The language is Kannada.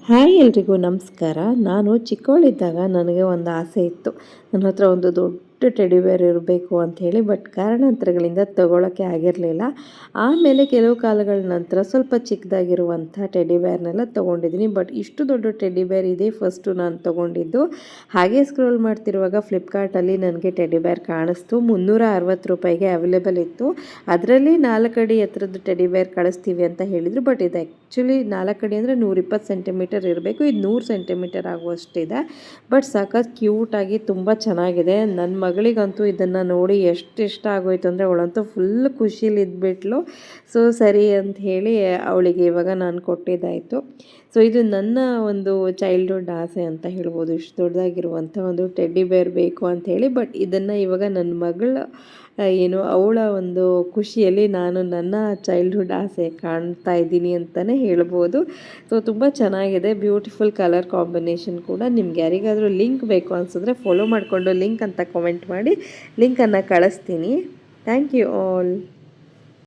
ಹಾಯ್ ಎಲ್ರಿಗೂ ನಮಸ್ಕಾರ. ನಾನು ಚಿಕ್ಕವಳಿದ್ದಾಗ ನನಗೆ ಒಂದು ಆಸೆ ಇತ್ತು. ನನ್ನ ಹತ್ರ ಒಂದು ದೊಡ್ಡ ಟೆಡಿ ಬೇರ್ ಇರಬೇಕು ಅಂಥೇಳಿ. ಬಟ್ ಕಾರಣಾಂತರಗಳಿಂದ ತಗೊಳ್ಳೋಕ್ಕೆ ಆಗಿರಲಿಲ್ಲ. ಆಮೇಲೆ ಕೆಲವು ಕಾಲಗಳ ನಂತರ ಸ್ವಲ್ಪ ಚಿಕ್ಕದಾಗಿರುವಂಥ ಟೆಡಿ ಬೇರ್ನೆಲ್ಲ ತೊಗೊಂಡಿದ್ದೀನಿ. ಬಟ್ ಇಷ್ಟು ದೊಡ್ಡ ಟೆಡಿ ಬೇರ್ ಇದೆ ಫಸ್ಟು ನಾನು ತೊಗೊಂಡಿದ್ದು. ಹಾಗೆ ಸ್ಕ್ರೋಲ್ ಮಾಡ್ತಿರುವಾಗ ಫ್ಲಿಪ್ಕಾರ್ಟಲ್ಲಿ ನನಗೆ ಟೆಡಿ ಬೇರ್ ಕಾಣಿಸ್ತು. 360 ರೂಪಾಯಿಗೆ ಅವೈಲೇಬಲ್ ಇತ್ತು. ಅದರಲ್ಲಿ 4 ಅಡಿ ಎತ್ತರದ್ದು ಟೆಡಿ ಬೇರ್ ಕಳಿಸ್ತೀವಿ ಅಂತ ಹೇಳಿದರು. ಬಟ್ ಇದು ಆ್ಯಕ್ಚುಲಿ 4 ಅಡಿ ಅಂದರೆ 120 ಸೆಂಟಿಮೀಟರ್ ಇರಬೇಕು. ಇದು 100 ಸೆಂಟಿಮೀಟರ್ ಆಗುವಷ್ಟಿದೆ. ಬಟ್ ಸಖತ್ ಕ್ಯೂಟಾಗಿ ತುಂಬ ಚೆನ್ನಾಗಿದೆ. ನನ್ನ ಮಗಳಿಗಂತೂ ಇದನ್ನು ನೋಡಿ ಎಷ್ಟು ಇಷ್ಟ ಆಗೋಯ್ತು ಅಂದರೆ ಅವಳಂತೂ ಫುಲ್ ಖುಷಿಲಿ ಇದ್ಬಿಟ್ಲು. ಸೊ ಸರಿ ಅಂತ ಹೇಳಿ ಅವಳಿಗೆ ಇವಾಗ ನಾನು ಕೊಟ್ಟಿದ್ದಾಯಿತು. ಸೊ ಇದು ನನ್ನ ಒಂದು ಚೈಲ್ಡ್ಹುಡ್ ಆಸೆ ಅಂತ ಹೇಳ್ಬೋದು. ಇಷ್ಟು ದೊಡ್ಡದಾಗಿರುವಂಥ ಒಂದು ಟೆಡ್ಡಿ ಬೇರ್ ಬೇಕು ಅಂಥೇಳಿ. ಬಟ್ ಇದನ್ನು ಇವಾಗ ನನ್ನ ಮಗಳು ಅವಳ ಒಂದು ಖುಷಿಯಲ್ಲಿ ನಾನು ನನ್ನ ಚೈಲ್ಡ್ಹುಡ್ ಆಸೆ ಕಾಣ್ತಾ ಇದ್ದೀನಿ ಅಂತಲೇ ಹೇಳ್ಬೋದು. ಸೊ ತುಂಬ ಚೆನ್ನಾಗಿದೆ, ಬ್ಯೂಟಿಫುಲ್ ಕಲರ್ ಕಾಂಬಿನೇಷನ್ ಕೂಡ. ನಿಮ್ಗೆ ಯಾರಿಗಾದರೂ ಲಿಂಕ್ ಬೇಕು ಅನಿಸಿದ್ರೆ ಫಾಲೋ ಮಾಡಿಕೊಂಡು ಲಿಂಕ್ ಅಂತ ಕಾಮೆಂಟ್ ಮಾಡಿ, ಲಿಂಕನ್ನು ಕಳಿಸ್ತೀನಿ. Thank you all.